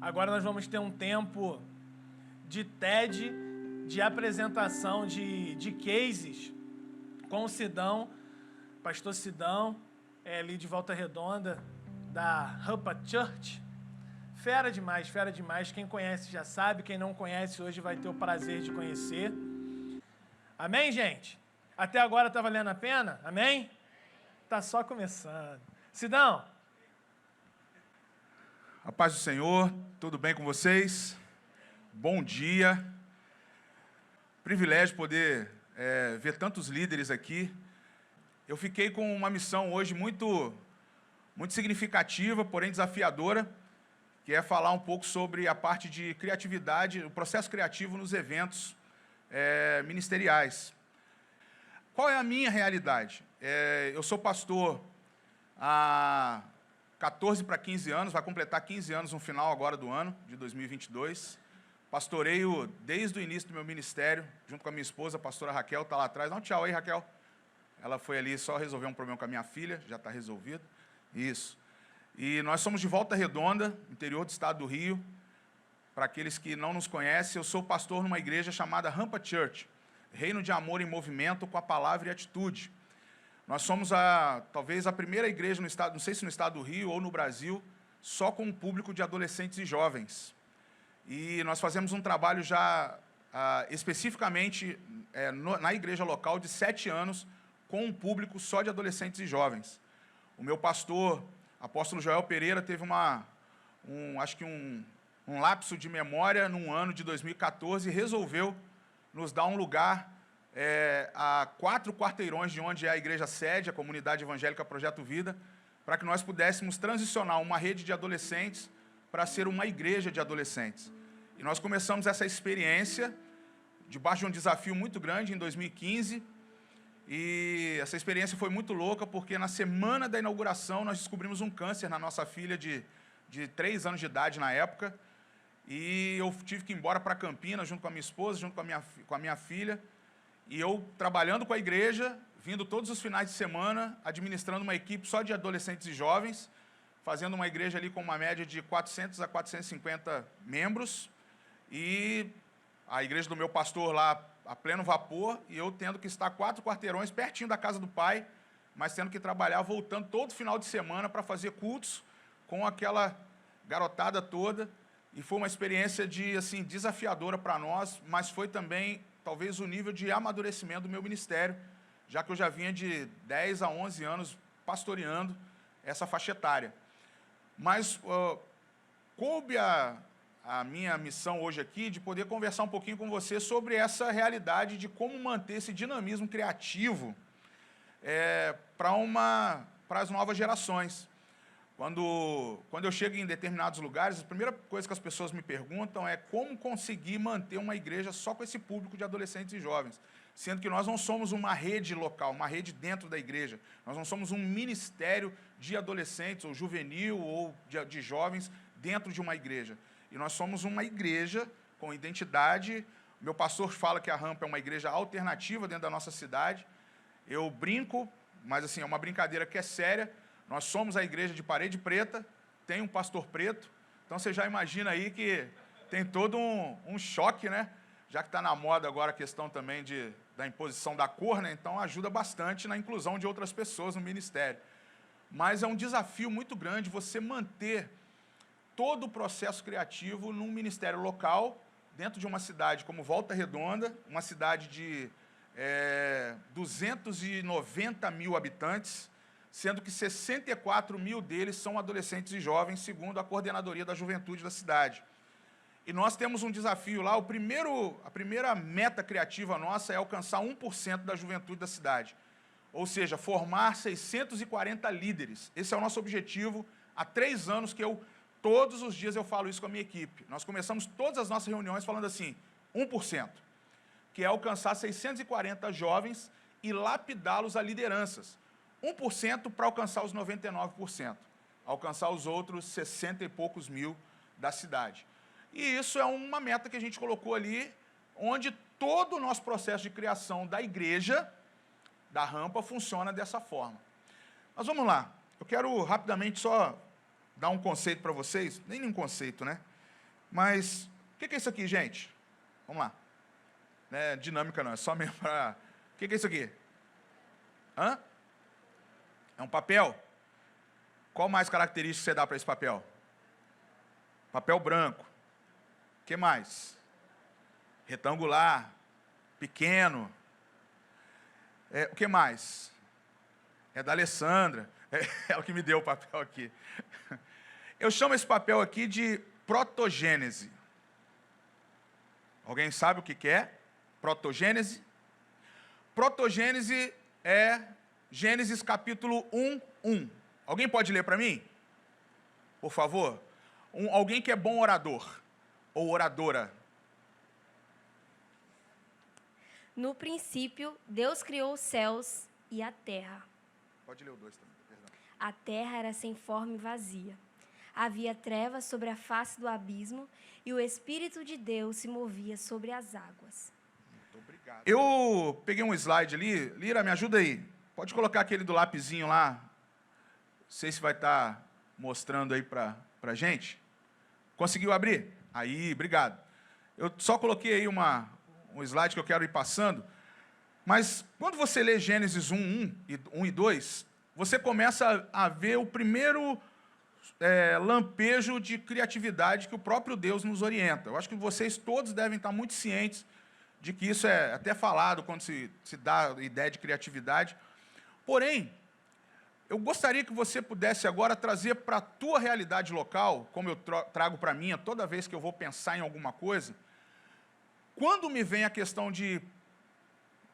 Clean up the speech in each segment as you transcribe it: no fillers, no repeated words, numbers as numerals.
Agora nós vamos ter um tempo de TED, de apresentação de cases com o Sidão, pastor Sidão, ali de Volta Redonda, da Rampa Church. Fera demais. Quem conhece já sabe, quem não conhece hoje vai ter o prazer de conhecer. Amém, gente? Até agora tá valendo a pena? Amém? Tá só começando. Sidão. A paz do Senhor, tudo bem com vocês? Bom dia. Privilégio poder ver tantos líderes aqui. Eu fiquei com uma missão hoje muito significativa, porém desafiadora, que é falar um pouco sobre a parte de criatividade, o processo criativo nos eventos ministeriais. Qual é a minha realidade? Eu sou pastor há 14 para 15 anos, vai completar 15 anos no final agora do ano, de 2022. Pastoreio desde o início do meu ministério, junto com a minha esposa, a pastora Raquel, está lá atrás. Dá um tchau aí, Raquel. Ela foi ali só resolver um problema com a minha filha, já está resolvido. Isso. E nós somos de Volta Redonda, interior do estado do Rio. Para aqueles que não nos conhecem, eu sou pastor numa igreja chamada Rampa Church, Reino de Amor em Movimento com a Palavra e Atitude. Nós somos talvez a primeira igreja no estado, não sei se no estado do Rio ou no Brasil, só com um público de adolescentes e jovens. E nós fazemos um trabalho já especificamente na igreja local de 7 anos, com um público só de adolescentes e jovens. O meu pastor, apóstolo Joel Pereira, teve acho que um lapso de memória num ano de 2014 e resolveu nos dar um lugar a 4 quarteirões de onde é a igreja sede, a comunidade evangélica Projeto Vida, para que nós pudéssemos transicionar uma rede de adolescentes para ser uma igreja de adolescentes. E nós começamos essa experiência debaixo de um desafio muito grande em 2015, e essa experiência foi muito louca, porque na semana da inauguração nós descobrimos um câncer na nossa filha de 3 anos de idade na época, e eu tive que ir embora para Campinas junto com a minha esposa, junto com a minha filha, e eu trabalhando com a igreja, vindo todos os finais de semana, administrando uma equipe só de adolescentes e jovens, fazendo uma igreja ali com uma média de 400 a 450 membros, e a igreja do meu pastor lá a pleno vapor, e eu tendo que estar 4 quarteirões pertinho da casa do pai, mas tendo que trabalhar, voltando todo final de semana para fazer cultos com aquela garotada toda, e foi uma experiência desafiadora para nós, mas foi também, talvez, o nível de amadurecimento do meu ministério, já que eu já vinha de 10 a 11 anos pastoreando essa faixa etária. Mas coube a minha missão hoje aqui de poder conversar um pouquinho com você sobre essa realidade de como manter esse dinamismo criativo para as novas gerações. Quando eu chego em determinados lugares, a primeira coisa que as pessoas me perguntam é como conseguir manter uma igreja só com esse público de adolescentes e jovens, sendo que nós não somos uma rede local, uma rede dentro da igreja, nós não somos um ministério de adolescentes, ou juvenil, ou de jovens dentro de uma igreja. E nós somos uma igreja com identidade. Meu pastor fala que a Rampa é uma igreja alternativa dentro da nossa cidade. Eu brinco, mas assim, é uma brincadeira que é séria. Nós somos a igreja de Parede Preta, tem um pastor preto, então você já imagina aí que tem todo um choque, né? Já que está na moda agora a questão também da imposição da cor, né? Então ajuda bastante na inclusão de outras pessoas no ministério. Mas é um desafio muito grande você manter todo o processo criativo num ministério local, dentro de uma cidade como Volta Redonda, uma cidade de 290 mil habitantes, sendo que 64 mil deles são adolescentes e jovens, segundo a Coordenadoria da Juventude da cidade. E nós temos um desafio lá, a primeira meta criativa nossa é alcançar 1% da juventude da cidade, ou seja, formar 640 líderes. Esse é o nosso objetivo. Há 3 anos que todos os dias eu falo isso com a minha equipe. Nós começamos todas as nossas reuniões falando assim, 1%, que é alcançar 640 jovens e lapidá-los a lideranças. 1% para alcançar os 99%, alcançar os outros 60 e poucos mil da cidade. E isso é uma meta que a gente colocou ali, onde todo o nosso processo de criação da igreja, da Rampa, funciona dessa forma. Mas vamos lá, eu quero rapidamente só dar um conceito para vocês, nem um conceito, né? Mas, o que é isso aqui, gente? Vamos lá. Não é dinâmica não, é só mesmo para... O que é isso aqui? Hã? É um papel? Qual mais característica você dá para esse papel? Papel branco. O que mais? Retangular. Pequeno. O que mais? É da Alessandra. É ela que me deu o papel aqui. Eu chamo esse papel aqui de protogênese. Alguém sabe o que é? Protogênese? Protogênese é Gênesis capítulo 1:1. Alguém pode ler para mim? Por favor? Alguém que é bom orador ou oradora. No princípio, Deus criou os céus e a terra. Pode ler o 2 também, perdão. A terra era sem forma e vazia. Havia trevas sobre a face do abismo e o Espírito de Deus se movia sobre as águas. Muito obrigado. Eu peguei um slide ali. Lira, me ajuda aí. Pode colocar aquele do lapisinho lá. Não sei se vai estar mostrando aí para a gente. Conseguiu abrir? Aí, obrigado. Eu só coloquei aí um slide que eu quero ir passando. Mas quando você lê Gênesis 1 e 2, você começa a ver o primeiro lampejo de criatividade que o próprio Deus nos orienta. Eu acho que vocês todos devem estar muito cientes de que isso é até falado quando se dá a ideia de criatividade. Porém, eu gostaria que você pudesse agora trazer para a tua realidade local, como eu trago para a minha toda vez que eu vou pensar em alguma coisa, quando me vem a questão de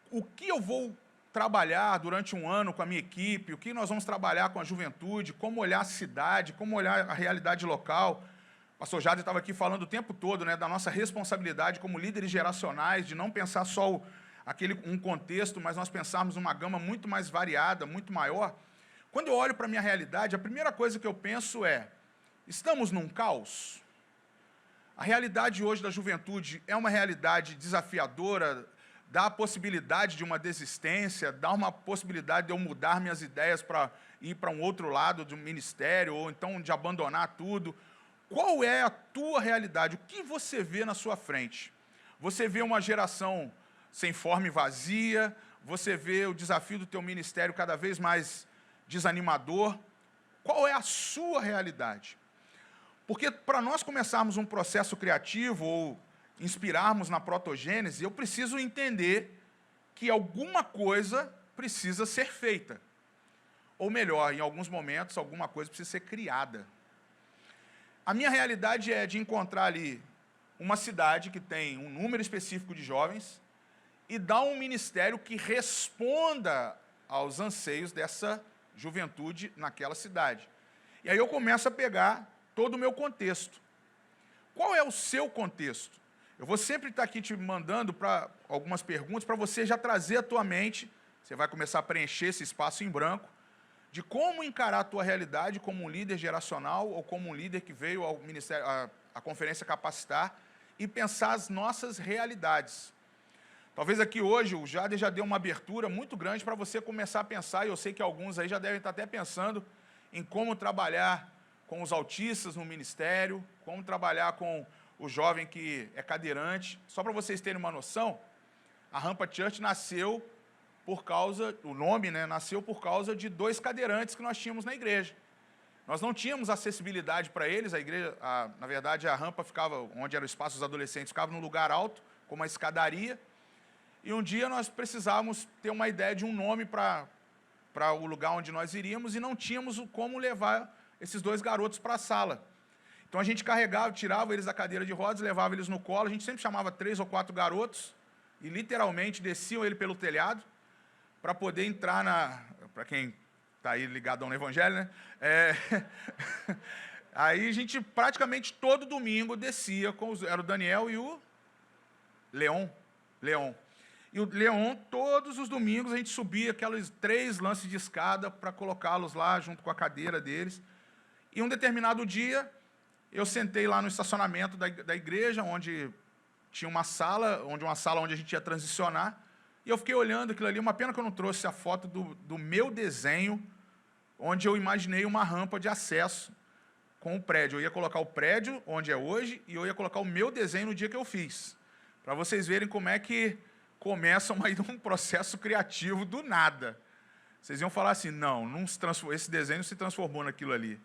o que eu vou trabalhar durante um ano com a minha equipe, o que nós vamos trabalhar com a juventude, como olhar a cidade, como olhar a realidade local. O pastor Jader estava aqui falando o tempo todo, né, da nossa responsabilidade como líderes geracionais, de não pensar só um contexto, mas nós pensarmos uma gama muito mais variada, muito maior. Quando eu olho para a minha realidade, a primeira coisa que eu penso é, estamos num caos? A realidade hoje da juventude é uma realidade desafiadora, dá a possibilidade de uma desistência, dá uma possibilidade de eu mudar minhas ideias para ir para um outro lado do ministério, ou então de abandonar tudo. Qual é a tua realidade? O que você vê na sua frente? Você vê uma geração sem forma e vazia? Você vê o desafio do teu ministério cada vez mais desanimador? Qual é a sua realidade? Porque para nós começarmos um processo criativo ou inspirarmos na protogênese, eu preciso entender que alguma coisa precisa ser feita. Ou melhor, em alguns momentos, alguma coisa precisa ser criada. A minha realidade é de encontrar ali uma cidade que tem um número específico de jovens e dar um ministério que responda aos anseios dessa juventude naquela cidade. E aí eu começo a pegar todo o meu contexto. Qual é o seu contexto? Eu vou sempre estar aqui te mandando para algumas perguntas para você já trazer à tua mente, você vai começar a preencher esse espaço em branco, de como encarar a tua realidade como um líder geracional ou como um líder que veio ao ministério, à conferência Capacitar e pensar as nossas realidades. Talvez aqui hoje o Jader já deu uma abertura muito grande para você começar a pensar, e eu sei que alguns aí já devem estar até pensando em como trabalhar com os autistas no ministério, como trabalhar com o jovem que é cadeirante. Só para vocês terem uma noção, a Rampa Church nasceu por causa, o nome, né, nasceu por causa de 2 cadeirantes que nós tínhamos na igreja. Nós não tínhamos acessibilidade para eles, a igreja, na verdade a rampa ficava, onde era o espaço dos adolescentes, ficava num lugar alto, com uma escadaria, e um dia nós precisávamos ter uma ideia de um nome para o lugar onde nós iríamos, e não tínhamos como levar esses 2 garotos para a sala. Então a gente carregava, tirava eles da cadeira de rodas, levava eles no colo, a gente sempre chamava 3 ou 4 garotos, e literalmente desciam ele pelo telhado, para poder entrar para quem está aí ligadão no evangelho, né? Aí a gente praticamente todo domingo descia, era o Daniel e o Leon. E o Leon, todos os domingos, a gente subia aqueles 3 lances de escada para colocá-los lá junto com a cadeira deles. E um determinado dia, eu sentei lá no estacionamento da igreja, onde tinha uma sala onde a gente ia transicionar, e eu fiquei olhando aquilo ali, uma pena que eu não trouxe a foto do meu desenho, onde eu imaginei uma rampa de acesso com o prédio. Eu ia colocar o prédio onde é hoje e eu ia colocar o meu desenho no dia que eu fiz. Para vocês verem como é que começa um processo criativo do nada. Vocês iam falar assim, não esse desenho se transformou naquilo ali.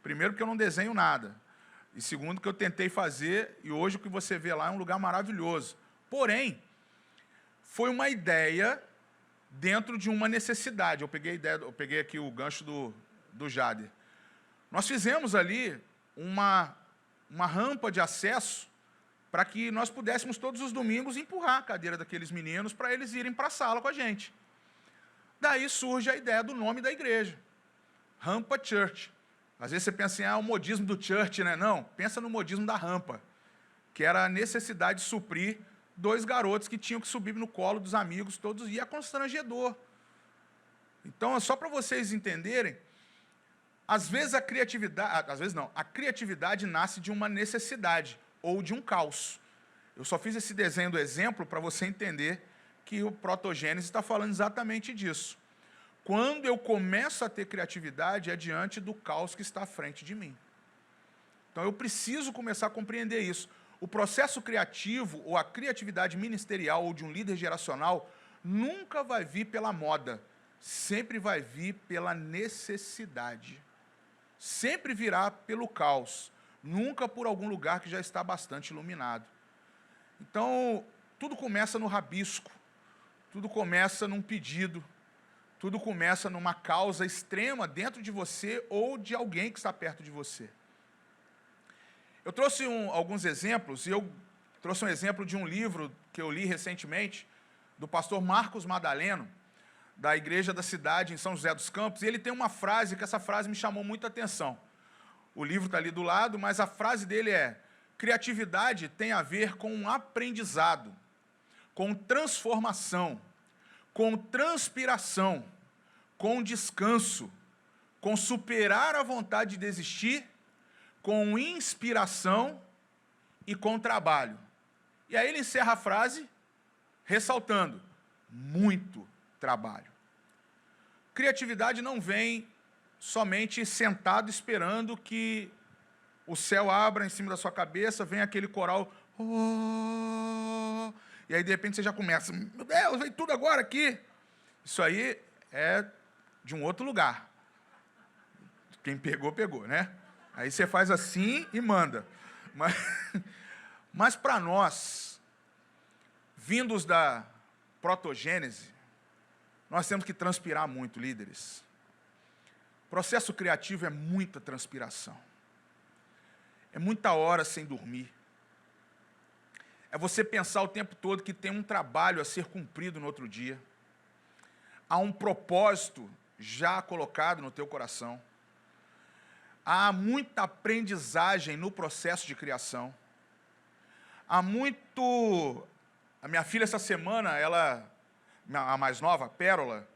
Primeiro, porque eu não desenho nada. E segundo, que eu tentei fazer, e hoje o que você vê lá é um lugar maravilhoso. Porém, foi uma ideia dentro de uma necessidade. Eu peguei aqui o gancho do Jader. Nós fizemos ali uma rampa de acesso para que nós pudéssemos todos os domingos empurrar a cadeira daqueles meninos para eles irem para a sala com a gente. Daí surge a ideia do nome da igreja, Rampa Church. Às vezes você pensa assim, o modismo do church, né? Não, pensa no modismo da rampa, que era a necessidade de suprir 2 garotos que tinham que subir no colo dos amigos todos, e é constrangedor. Então, é só para vocês entenderem, às vezes a criatividade nasce de uma necessidade ou de um caos. Eu só fiz esse desenho do exemplo para você entender que o Protogênesis está falando exatamente disso. Quando eu começo a ter criatividade, é diante do caos que está à frente de mim. Então, eu preciso começar a compreender isso. O processo criativo, ou a criatividade ministerial, ou de um líder geracional, nunca vai vir pela moda, sempre vai vir pela necessidade. Sempre virá pelo caos, nunca por algum lugar que já está bastante iluminado. Então, tudo começa no rabisco, tudo começa num pedido, tudo começa numa causa extrema dentro de você ou de alguém que está perto de você. Eu trouxe alguns exemplos, e eu trouxe um exemplo de um livro que eu li recentemente, do pastor Marcos Madaleno, da igreja da cidade em São José dos Campos, e ele tem uma frase, que essa frase me chamou muita atenção. O livro está ali do lado, mas a frase dele é: criatividade tem a ver com um aprendizado, com transformação, com transpiração, com descanso, com superar a vontade de desistir, com inspiração e com trabalho. E aí ele encerra a frase ressaltando: muito trabalho. Criatividade não vem somente sentado esperando que o céu abra em cima da sua cabeça, vem aquele coral, oh, e aí de repente você já começa, meu Deus, vem tudo agora aqui. Isso aí é de um outro lugar. Quem pegou, pegou, né? Aí você faz assim e manda. Mas para nós, vindos da protogênese, nós temos que transpirar muito, líderes. O processo criativo é muita transpiração. É muita hora sem dormir. É você pensar o tempo todo que tem um trabalho a ser cumprido no outro dia. Há um propósito já colocado no teu coração. Há muita aprendizagem no processo de criação. Há muito... A minha filha, essa semana, a mais nova, a Pérola,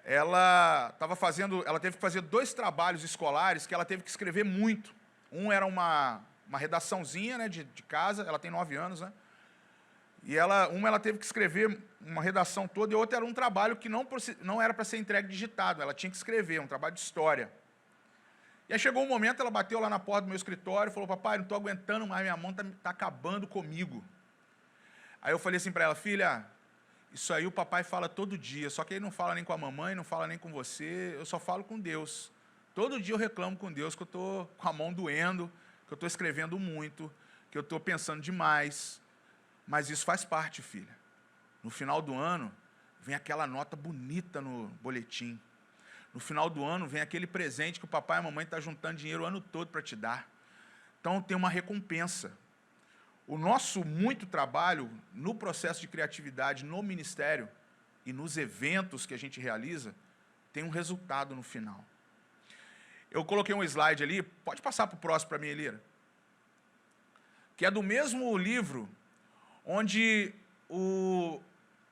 ela teve que fazer 2 trabalhos escolares que ela teve que escrever muito. Um era uma redaçãozinha, né, de casa, ela tem 9 anos, né? E ela teve que escrever uma redação toda, e outra era um trabalho que não era para ser entregue digitado, ela tinha que escrever, um trabalho de história. E aí chegou um momento, ela bateu lá na porta do meu escritório e falou: papai, não estou aguentando mais, minha mão está acabando comigo. Aí eu falei assim para ela: filha, isso aí o papai fala todo dia, só que ele não fala nem com a mamãe, não fala nem com você, eu só falo com Deus. Todo dia eu reclamo com Deus que eu estou com a mão doendo, que eu estou escrevendo muito, que eu estou pensando demais. Mas isso faz parte, filha. No final do ano, vem aquela nota bonita no boletim. No final do ano, vem aquele presente que o papai e a mamãe estão juntando dinheiro o ano todo para te dar. Então, tem uma recompensa. O nosso muito trabalho no processo de criatividade, no ministério e nos eventos que a gente realiza, tem um resultado no final. Eu coloquei um slide ali, pode passar para o próximo para mim, Elira, que é do mesmo livro onde o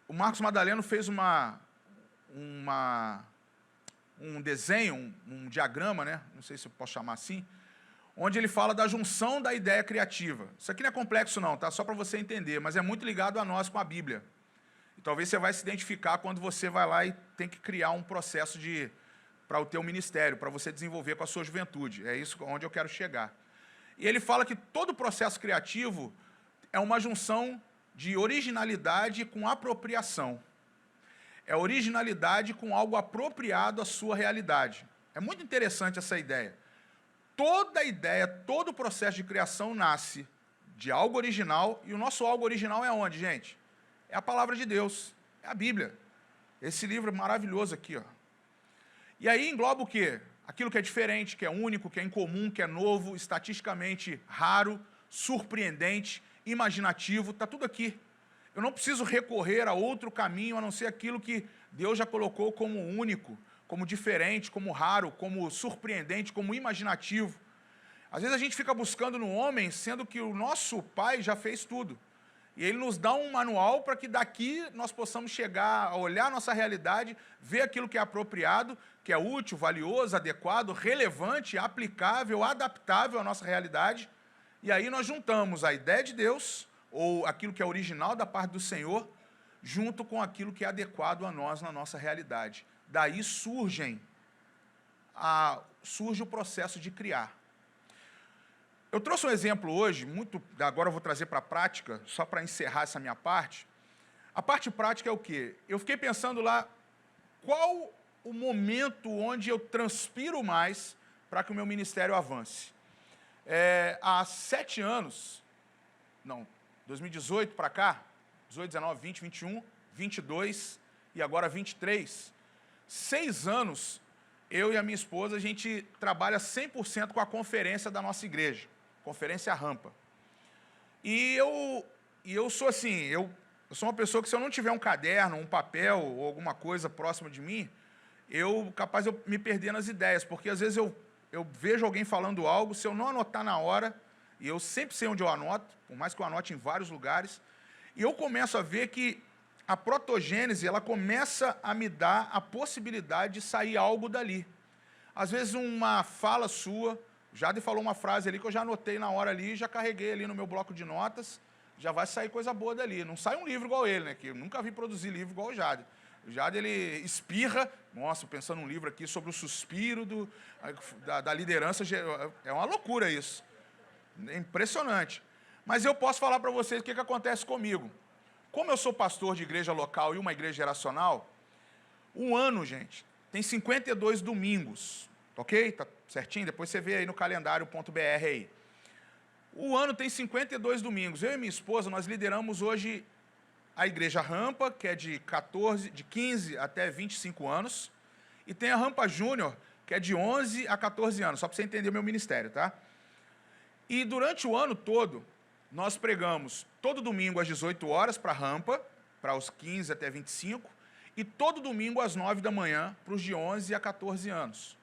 Marcos Madaleno fez um desenho, um diagrama, né? Não sei se eu posso chamar assim, onde ele fala da junção da ideia criativa. Isso aqui não é complexo não, tá? Só para você entender, mas é muito ligado a nós com a Bíblia. E talvez você vai se identificar quando você vai lá e tem que criar um processo de para o teu ministério, para você desenvolver com a sua juventude. É isso onde eu quero chegar. E ele fala que todo processo criativo é uma junção de originalidade com apropriação. É originalidade com algo apropriado à sua realidade. É muito interessante essa ideia. Toda ideia, todo processo de criação nasce de algo original, e o nosso algo original é onde, gente? É a palavra de Deus, é a Bíblia. Esse livro maravilhoso aqui, ó. E aí engloba o quê? Aquilo que é diferente, que é único, que é incomum, que é novo, estatisticamente raro, surpreendente, imaginativo, está tudo aqui. Eu não preciso recorrer a outro caminho, a não ser aquilo que Deus já colocou como único, como diferente, como raro, como surpreendente, como imaginativo. Às vezes a gente fica buscando no homem, sendo que o nosso Pai já fez tudo. E Ele nos dá um manual para que daqui nós possamos chegar a olhar a nossa realidade, ver aquilo que é apropriado, que é útil, valioso, adequado, relevante, aplicável, adaptável à nossa realidade. E aí nós juntamos a ideia de Deus, ou aquilo que é original da parte do Senhor, junto com aquilo que é adequado a nós na nossa realidade. Daí surge o processo de criar. Eu trouxe um exemplo hoje, agora eu vou trazer para a prática, só para encerrar essa minha parte. A parte prática é o quê? Eu fiquei pensando lá, qual o momento onde eu transpiro mais para que o meu ministério avance? Há 7 anos, 2018 para cá, 18, 19, 20, 21, 22 e agora 23, 6 anos, eu e a minha esposa, a gente trabalha 100% com a conferência da nossa igreja, Conferência Rampa. E eu sou assim, eu sou uma pessoa que se eu não tiver um caderno, um papel ou alguma coisa próxima de mim, capaz de eu me perder nas ideias, porque às vezes eu vejo alguém falando algo, se eu não anotar na hora, e eu sempre sei onde eu anoto, por mais que eu anote em vários lugares, e eu começo a ver que a protogênese, ela começa a me dar a possibilidade de sair algo dali. Às vezes uma fala sua, Jade falou uma frase ali que eu já anotei na hora ali, já carreguei ali no meu bloco de notas, já vai sair coisa boa dali. Não sai um livro igual ele, né? Que eu nunca vi produzir livro igual o Jade. O Jade, ele espirra, nossa, pensando num livro aqui sobre o suspiro da liderança, é uma loucura isso. É impressionante. Mas eu posso falar para vocês o que acontece comigo. Como eu sou pastor de igreja local e uma igreja geracional, um ano, gente, tem 52 domingos, ok? Tá certinho? Depois você vê aí no calendário.br aí. O ano tem 52 domingos. Eu e minha esposa, nós lideramos hoje a Igreja Rampa, que é de 15 até 25 anos, e tem a Rampa Júnior, que é de 11 a 14 anos, só para você entender o meu ministério, tá? E durante o ano todo, nós pregamos todo domingo às 18 horas para a Rampa, para os 15 até 25, e todo domingo às 9 da manhã para os de 11 a 14 anos.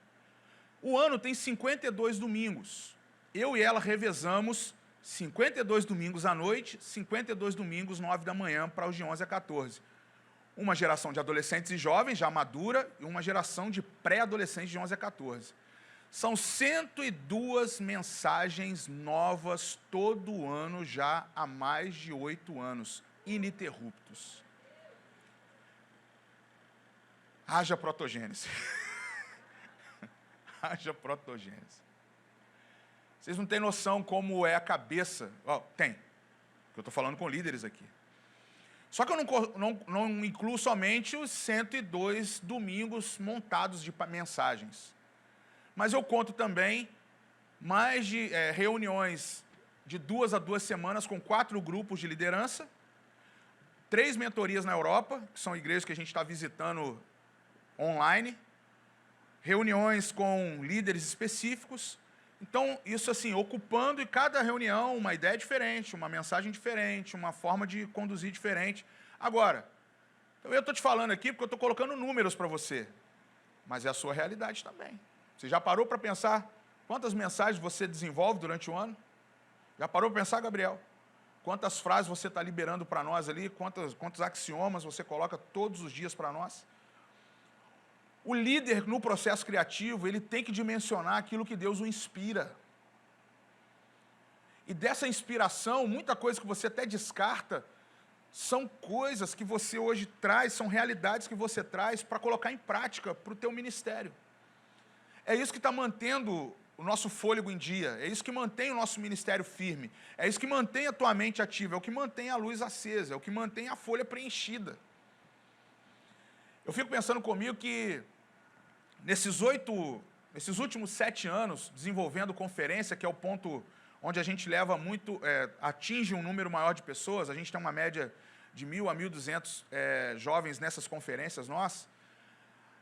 O ano tem 52 domingos. Eu e ela revezamos 52 domingos à noite, 52 domingos, 9 da manhã, para os de 11 a 14. Uma geração de adolescentes e jovens, já madura, e uma geração de pré-adolescentes de 11 a 14. São 102 mensagens novas todo ano, já há mais de 8 anos, ininterruptos. Haja protogênese. Haja protogênese. Vocês não têm noção como é a cabeça. Tem. Eu estou falando com líderes aqui. Só que eu não incluo somente os 102 domingos montados de mensagens. Mas eu conto também mais de reuniões de 2 a 2 semanas com 4 grupos de liderança, 3 mentorias na Europa, que são igrejas que a gente está visitando online, reuniões com líderes específicos. Então, isso assim, ocupando, e cada reunião uma ideia diferente, uma mensagem diferente, uma forma de conduzir diferente. Agora, eu estou te falando aqui porque eu estou colocando números para você, mas é a sua realidade também. Você já parou para pensar quantas mensagens você desenvolve durante o ano? Já parou para pensar, Gabriel? Quantas frases você está liberando para nós ali? Quantos axiomas você coloca todos os dias para nós? O líder, no processo criativo, ele tem que dimensionar aquilo que Deus o inspira. E dessa inspiração, muita coisa que você até descarta, são coisas que você hoje traz, são realidades que você traz para colocar em prática para o teu ministério. É isso que está mantendo o nosso fôlego em dia, é isso que mantém o nosso ministério firme, é isso que mantém a tua mente ativa, é o que mantém a luz acesa, é o que mantém a folha preenchida. Eu fico pensando comigo que nesses últimos 7 anos, desenvolvendo conferência, que é o ponto onde a gente leva muito, atinge um número maior de pessoas, a gente tem uma média de 1.000 a 1.200 jovens nessas conferências nossas,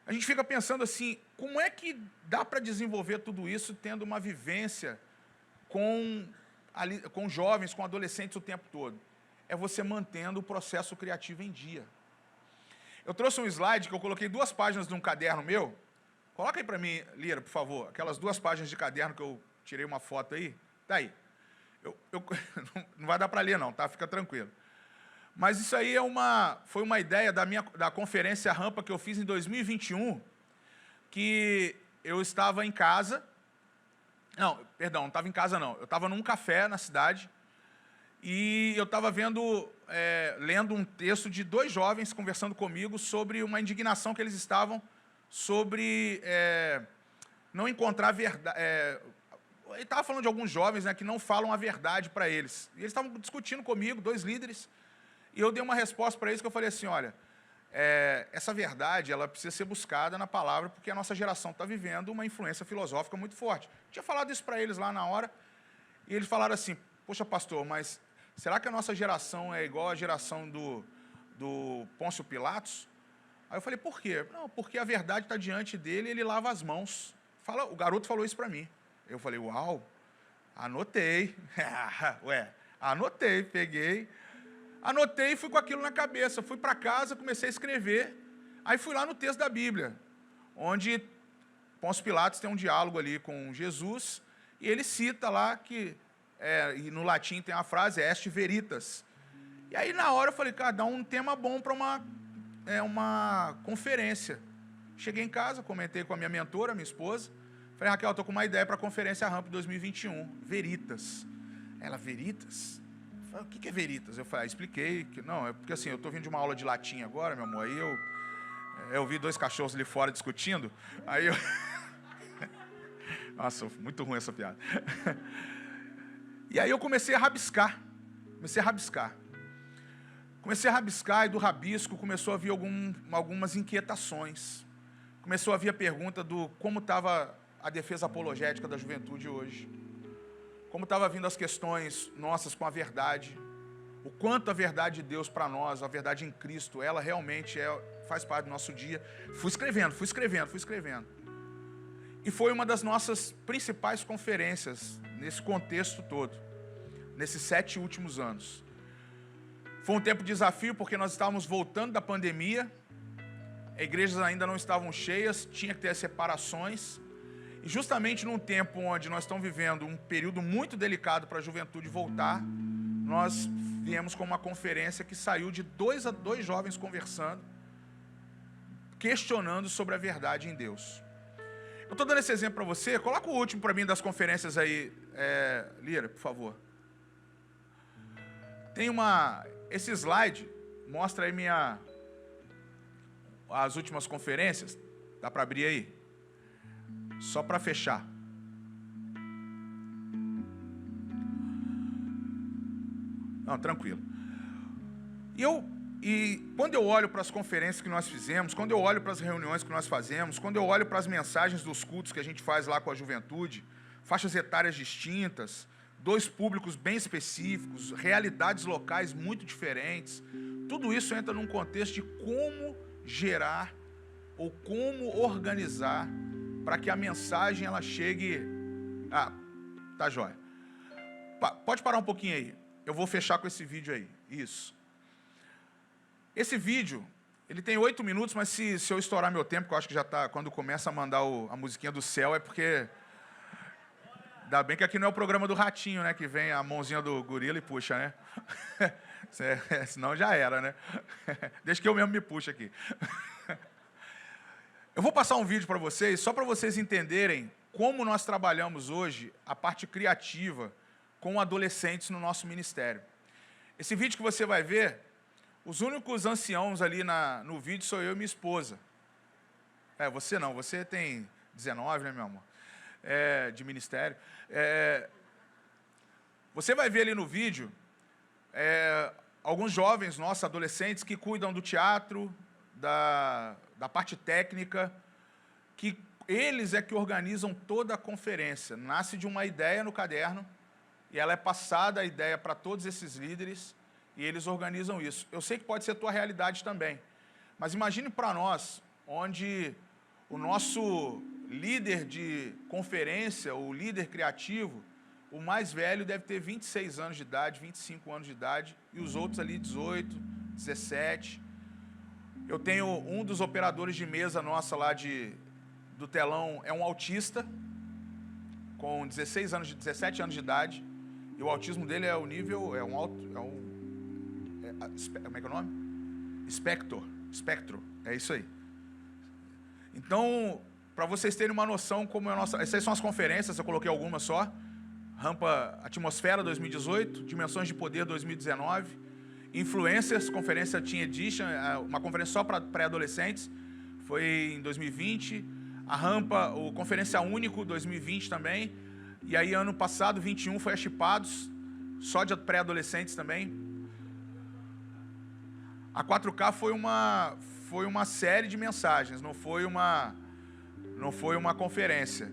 a gente fica pensando assim, como é que dá para desenvolver tudo isso tendo uma vivência com jovens, com adolescentes o tempo todo? É você mantendo o processo criativo em dia. Eu trouxe um slide que eu coloquei 2 páginas de um caderno meu. Coloca aí para mim, Lira, por favor, aquelas 2 páginas de caderno que eu tirei uma foto aí. Tá aí. Não vai dar para ler não, tá? Fica tranquilo. Mas isso aí foi uma ideia da conferência Rampa que eu fiz em 2021, que eu estava em casa, não estava em casa não, eu estava num café na cidade, e eu estava lendo um texto de 2 jovens conversando comigo sobre uma indignação que eles estavam sobre não encontrar verdade. Ele estava falando de alguns jovens, né, que não falam a verdade para eles. E eles estavam discutindo comigo, 2 líderes, e eu dei uma resposta para eles que eu falei assim, olha, essa verdade ela precisa ser buscada na palavra, porque a nossa geração está vivendo uma influência filosófica muito forte. Eu tinha falado isso para eles lá na hora, e eles falaram assim, poxa, pastor, mas será que a nossa geração é igual à geração do Pôncio Pilatos? Aí eu falei, por quê? Não, porque a verdade está diante dele e ele lava as mãos. O garoto falou isso para mim. Eu falei, uau, anotei. Anotei, peguei. Anotei e fui com aquilo na cabeça. Fui para casa, comecei a escrever. Aí fui lá no texto da Bíblia, onde Pôncio Pilatos tem um diálogo ali com Jesus, e ele cita lá que, e no latim tem a frase, est veritas. E aí na hora eu falei, cara, dá um tema bom para uma conferência. Cheguei em casa, comentei com a minha mentora, minha esposa. Falei, Raquel, estou com uma ideia para a conferência Rampa 2021, Veritas. Ela, Veritas? Eu falei, o que é Veritas? Eu falei, expliquei, que não, é porque assim, eu estou vindo de uma aula de latim agora, meu amor, aí eu vi 2 cachorros ali fora discutindo, aí eu... Nossa, muito ruim essa piada. E aí eu comecei a rabiscar, e do rabisco começou a vir algumas inquietações. Começou a vir a pergunta do como estava a defesa apologética da juventude hoje. Como estava vindo as questões nossas com a verdade. O quanto a verdade de Deus para nós, a verdade em Cristo, ela realmente faz parte do nosso dia. Fui escrevendo. E foi uma das nossas principais conferências nesse contexto todo, nesses 7 últimos anos. Foi um tempo de desafio, porque nós estávamos voltando da pandemia, igrejas ainda não estavam cheias, tinha que ter as separações, e justamente num tempo onde nós estamos vivendo um período muito delicado para a juventude voltar, nós viemos com uma conferência que saiu de 2 jovens conversando, questionando sobre a verdade em Deus. Eu estou dando esse exemplo para você, coloca o último para mim das conferências aí, Lira, por favor. Esse slide mostra aí as últimas conferências. Dá para abrir aí? Só para fechar. Não, tranquilo. E quando eu olho para as conferências que nós fizemos, quando eu olho para as reuniões que nós fazemos, quando eu olho para as mensagens dos cultos que a gente faz lá com a juventude, faixas etárias distintas, 2 públicos bem específicos, realidades locais muito diferentes, tudo isso entra num contexto de como gerar ou como organizar para que a mensagem ela chegue... Tá jóia. Pode parar um pouquinho aí. Eu vou fechar com esse vídeo aí. Isso. Esse vídeo, ele tem 8 minutos, mas se eu estourar meu tempo, que eu acho que já está, quando começa a mandar a musiquinha do céu, é porque... Ainda bem que aqui não é o programa do Ratinho, né? Que vem a mãozinha do gorila e puxa, né? Senão já era, né? Deixa que eu mesmo me puxo aqui. Eu vou passar um vídeo para vocês, só para vocês entenderem como nós trabalhamos hoje a parte criativa com adolescentes no nosso ministério. Esse vídeo que você vai ver, os únicos anciãos ali no vídeo sou eu e minha esposa. Você não, você tem 19, né, meu amor? De ministério. Você vai ver ali no vídeo alguns jovens nossos, adolescentes, que cuidam do teatro, da parte técnica, que eles é que organizam toda a conferência. Nasce de uma ideia no caderno, e ela é passada a ideia para todos esses líderes, e eles organizam isso. Eu sei que pode ser a tua realidade também, mas imagine para nós, onde o nosso líder de conferência, o líder criativo, o mais velho deve ter 26 anos de idade, 25 anos de idade, e os outros ali 18, 17. Eu tenho um dos operadores de mesa nossa lá do telão, é um autista, com 17 anos de idade, e o autismo dele é o nível, como é que é o nome? Espectro, é isso aí. Então, para vocês terem uma noção como é a nossa... Essas são as conferências, eu coloquei algumas só. Rampa Atmosfera 2018, Dimensões de Poder 2019, Influencers, conferência Teen Edition, uma conferência só para pré-adolescentes, foi em 2020. A Rampa, o Conferência Único 2020 também. E aí, ano passado, 21, foi a Chipados, só de pré-adolescentes também. A 4K foi uma série de mensagens, não foi uma conferência.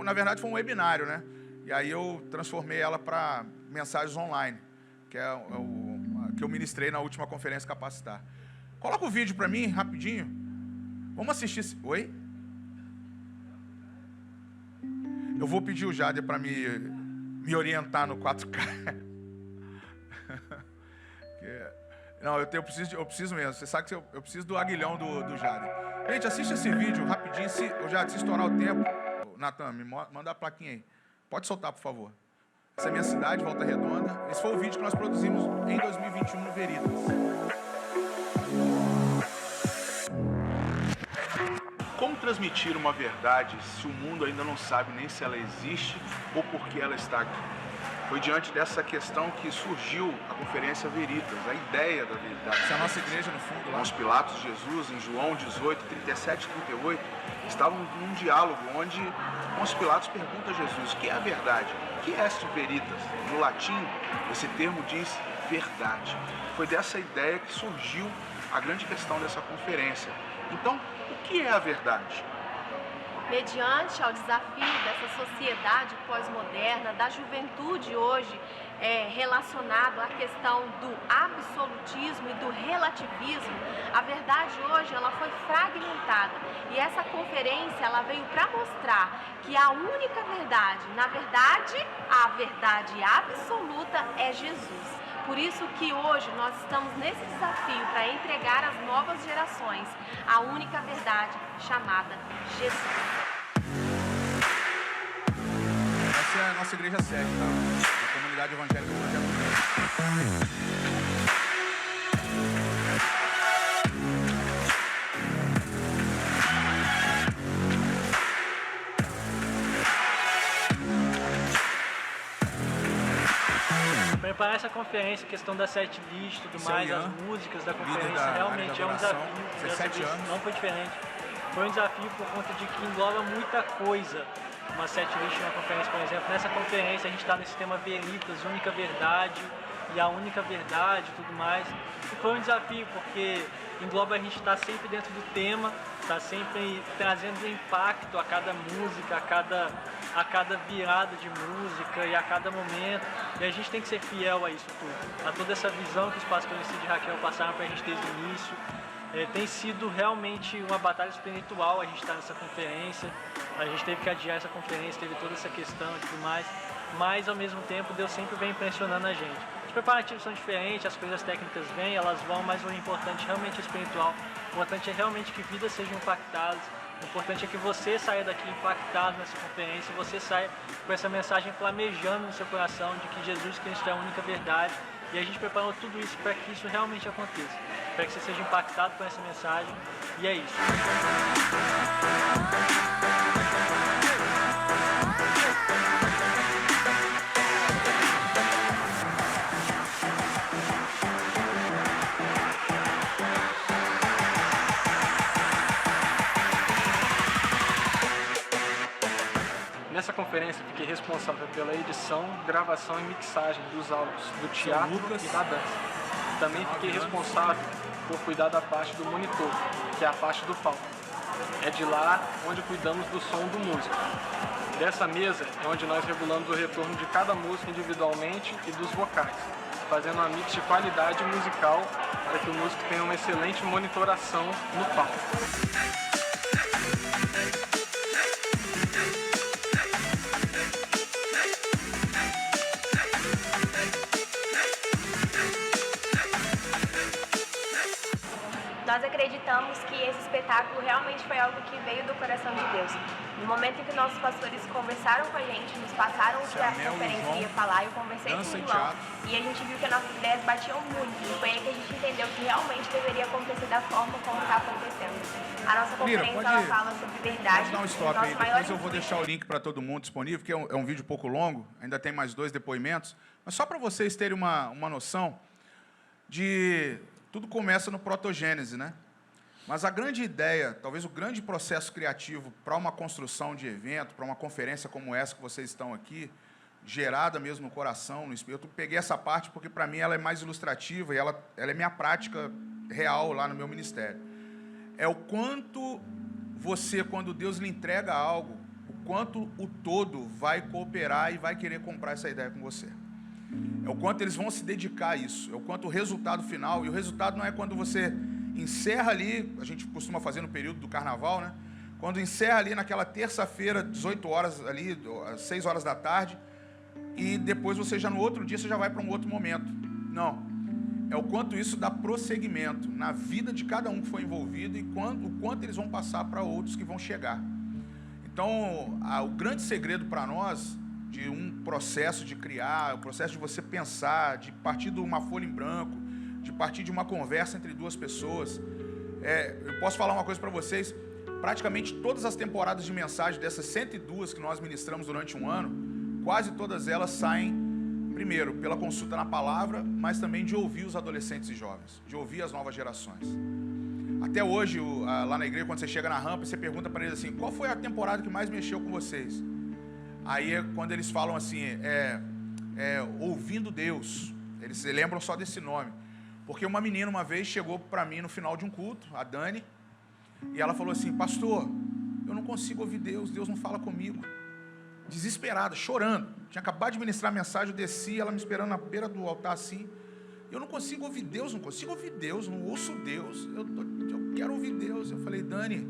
Na verdade, foi um webinário, né? E aí eu transformei ela para mensagens online, que é que eu ministrei na última conferência Capacitar. Coloca o vídeo para mim, rapidinho. Vamos assistir. Oi? Eu vou pedir o Jader para me orientar no 4K. Não, eu preciso mesmo. Você sabe que eu preciso do aguilhão do Jader. Gente, assiste esse vídeo rapidinho. Jader, se estourar o tempo... Natan, me manda a plaquinha aí. Pode soltar, por favor. Essa é a minha cidade, Volta Redonda. Esse foi o vídeo que nós produzimos em 2021 no Veritas. Como transmitir uma verdade se o mundo ainda não sabe nem se ela existe ou por que ela está aqui? Foi diante dessa questão que surgiu a Conferência Veritas, a ideia da verdade. Essa é a nossa igreja no fundo lá. Os Pilatos de Jesus, em João 18, 37 e 38, estavam num diálogo onde Pôncio Pilatos pergunta a Jesus: o que é a verdade? O que é este veritas? No latim, esse termo diz verdade. Foi dessa ideia que surgiu a grande questão dessa conferência. Então, o que é a verdade? Mediante ao desafio dessa sociedade pós-moderna, da juventude hoje, relacionado à questão do absolutismo e do relativismo, a verdade hoje ela foi fragmentada. E essa conferência ela veio para mostrar que a única verdade, na verdade, a verdade absoluta é Jesus. Por isso que hoje nós estamos nesse desafio para entregar às novas gerações a única verdade chamada Jesus. Essa é a nossa igreja sede, tá? A comunidade evangélica do Projeto Deus. Preparar essa conferência, questão da setlist e tudo mais, as músicas da conferência, realmente é um desafio. 17 anos. Não foi diferente. Foi um desafio por conta de que engloba muita coisa. Uma setlist, uma conferência, por exemplo. Nessa conferência a gente está nesse tema Veritas, única verdade, e a única verdade e tudo mais. E foi um desafio, porque engloba a gente estar sempre dentro do tema, está sempre trazendo impacto a cada música, a cada virada de música e a cada momento. E a gente tem que ser fiel a isso tudo, a toda essa visão que os pastores de Raquel passaram para a gente desde o início. Tem sido realmente uma batalha espiritual a gente estar nessa conferência. A gente teve que adiar essa conferência, teve toda essa questão e tudo mais, mas ao mesmo tempo Deus sempre vem impressionando a gente. Os preparativos são diferentes, as coisas técnicas vêm, elas vão, mas o importante realmente é espiritual. O importante é realmente que vidas sejam impactadas. O importante é que você saia daqui impactado nessa conferência, você saia com essa mensagem flamejando no seu coração de que Jesus Cristo é a única verdade. E a gente preparou tudo isso para que isso realmente aconteça, para que você seja impactado com essa mensagem. E é isso. conferência fiquei responsável pela edição, gravação e mixagem dos áudios do teatro e da dança. Também fiquei responsável por cuidar da parte do monitor, que é a parte do palco. É de lá onde cuidamos do som do músico. Dessa mesa é onde nós regulamos o retorno de cada música individualmente e dos vocais, fazendo uma mix de qualidade musical para que o músico tenha uma excelente monitoração no palco. Nós acreditamos que esse espetáculo realmente foi algo que veio do coração de Deus. No momento em que nossos pastores conversaram com a gente, nos passaram o que a conferência ia falar, eu conversei com o João e a gente viu que as nossas ideias batiam muito. E foi aí que a gente entendeu que realmente deveria acontecer da forma como está acontecendo. A nossa conferência ela fala sobre verdade. Pode dar um stop aí, depois eu vou deixar o link para todo mundo disponível, porque é um vídeo um pouco longo, ainda tem mais 2 depoimentos, mas só para vocês terem uma noção de... Tudo começa no protogênese, né? Mas a grande ideia, talvez o grande processo criativo para uma construção de evento, para uma conferência como essa que vocês estão aqui, gerada mesmo no coração, no espírito, eu peguei essa parte porque, para mim, ela é mais ilustrativa e ela é minha prática real lá no meu ministério. É o quanto você, quando Deus lhe entrega algo, o quanto o todo vai cooperar e vai querer comprar essa ideia com você. É o quanto eles vão se dedicar a isso, é o quanto o resultado final, e o resultado não é quando você encerra ali, a gente costuma fazer no período do carnaval, né? Quando encerra ali naquela terça-feira, 18 horas ali, às 6 horas da tarde, e depois você já no outro dia, você já vai para um outro momento. Não, é o quanto isso dá prosseguimento na vida de cada um que foi envolvido e o quanto eles vão passar para outros que vão chegar. Então, o grande segredo para nós de um processo de criar, o processo de você pensar, de partir de uma folha em branco, de partir de uma conversa entre 2 pessoas. Eu posso falar uma coisa para vocês, praticamente todas as temporadas de mensagem, dessas 102 que nós ministramos durante um ano, quase todas elas saem, primeiro, pela consulta na palavra, mas também de ouvir os adolescentes e jovens, de ouvir as novas gerações. Até hoje, lá na igreja, quando você chega na rampa, você pergunta para eles assim, qual foi a temporada que mais mexeu com vocês? Aí é quando eles falam assim, ouvindo Deus, eles se lembram só desse nome. Porque uma menina uma vez chegou para mim no final de um culto, a Dani, e ela falou assim, pastor, eu não consigo ouvir Deus, Deus não fala comigo. Desesperada, chorando. Tinha acabado de ministrar a mensagem, eu desci, ela me esperando na beira do altar assim. Eu não consigo ouvir Deus, não ouço Deus, eu quero ouvir Deus. Eu falei, Dani,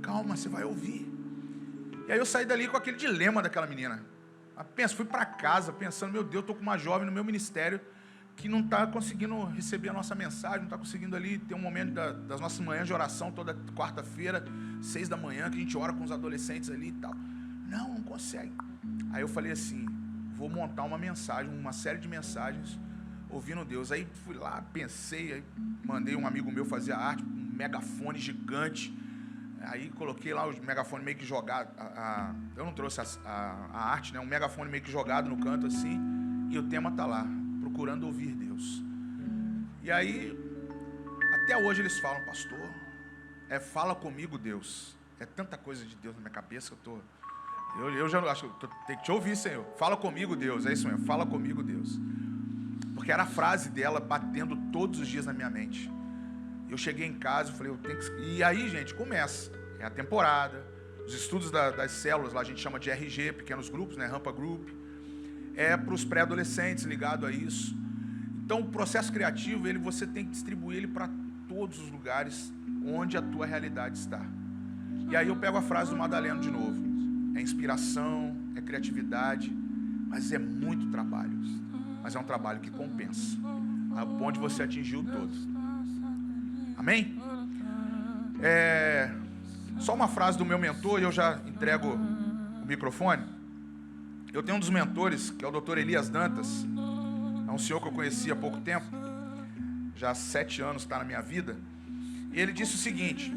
calma, você vai ouvir. E aí eu saí dali com aquele dilema daquela menina. Fui para casa pensando, meu Deus, estou com uma jovem no meu ministério que não está conseguindo receber a nossa mensagem, não está conseguindo ali ter um momento das nossas manhãs de oração, toda quarta-feira, 6 da manhã, que a gente ora com os adolescentes ali e tal. Não consegue. Aí eu falei assim, vou montar uma mensagem, uma série de mensagens, ouvindo Deus. Aí fui lá, pensei, aí mandei um amigo meu fazer a arte, um megafone gigante. Aí coloquei lá o megafone meio que jogado, eu não trouxe a arte, né? Um megafone meio que jogado no canto assim, e o tema tá lá, procurando ouvir Deus. E aí, até hoje eles falam, pastor, fala comigo Deus. É tanta coisa de Deus na minha cabeça que eu já acho que tenho que te ouvir, Senhor. Fala comigo Deus, é isso mesmo, fala comigo Deus. Porque era a frase dela batendo todos os dias na minha mente. Eu cheguei em casa e falei, E aí, gente, começa. É a temporada, os estudos das células, lá a gente chama de RG, pequenos grupos, né? Rampa Group. É para os pré-adolescentes ligado a isso. Então, o processo criativo, você tem que distribuir ele para todos os lugares onde a tua realidade está. E aí eu pego a frase do Madaleno de novo. É inspiração, é criatividade, mas é muito trabalho. Mas é um trabalho que compensa. A ponto de você atingir o todo. Amém? Só uma frase do meu mentor e eu já entrego o microfone. Eu tenho um dos mentores, que é o Dr. Elias Dantas. É um senhor que eu conheci há pouco tempo. Já há 7 anos está na minha vida. E ele disse o seguinte: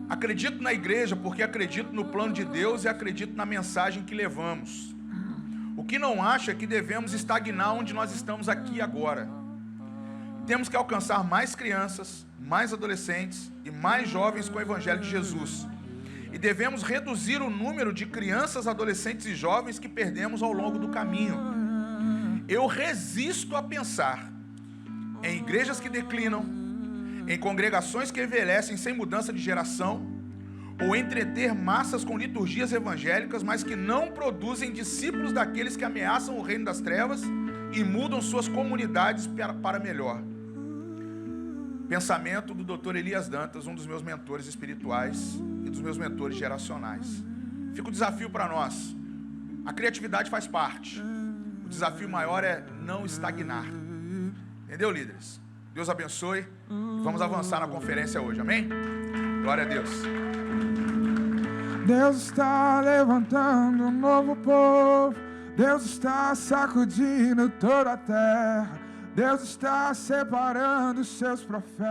acredito na igreja porque acredito no plano de Deus e acredito na mensagem que levamos. O que não acho é que devemos estagnar onde nós estamos aqui agora. Temos que alcançar mais crianças, mais adolescentes e mais jovens com o Evangelho de Jesus. E devemos reduzir o número de crianças, adolescentes e jovens que perdemos ao longo do caminho. Eu resisto a pensar em igrejas que declinam, em congregações que envelhecem sem mudança de geração, ou entreter massas com liturgias evangélicas, mas que não produzem discípulos daqueles que ameaçam o reino das trevas e mudam suas comunidades para melhor. Pensamento do Dr. Elias Dantas, um dos meus mentores espirituais e dos meus mentores geracionais. Fica o desafio para nós. A criatividade faz parte. O desafio maior é não estagnar. Entendeu, líderes? Deus abençoe. E vamos avançar na conferência hoje, amém? Glória a Deus. Deus está levantando um novo povo. Deus está sacudindo toda a terra. Deus está separando os seus profetas.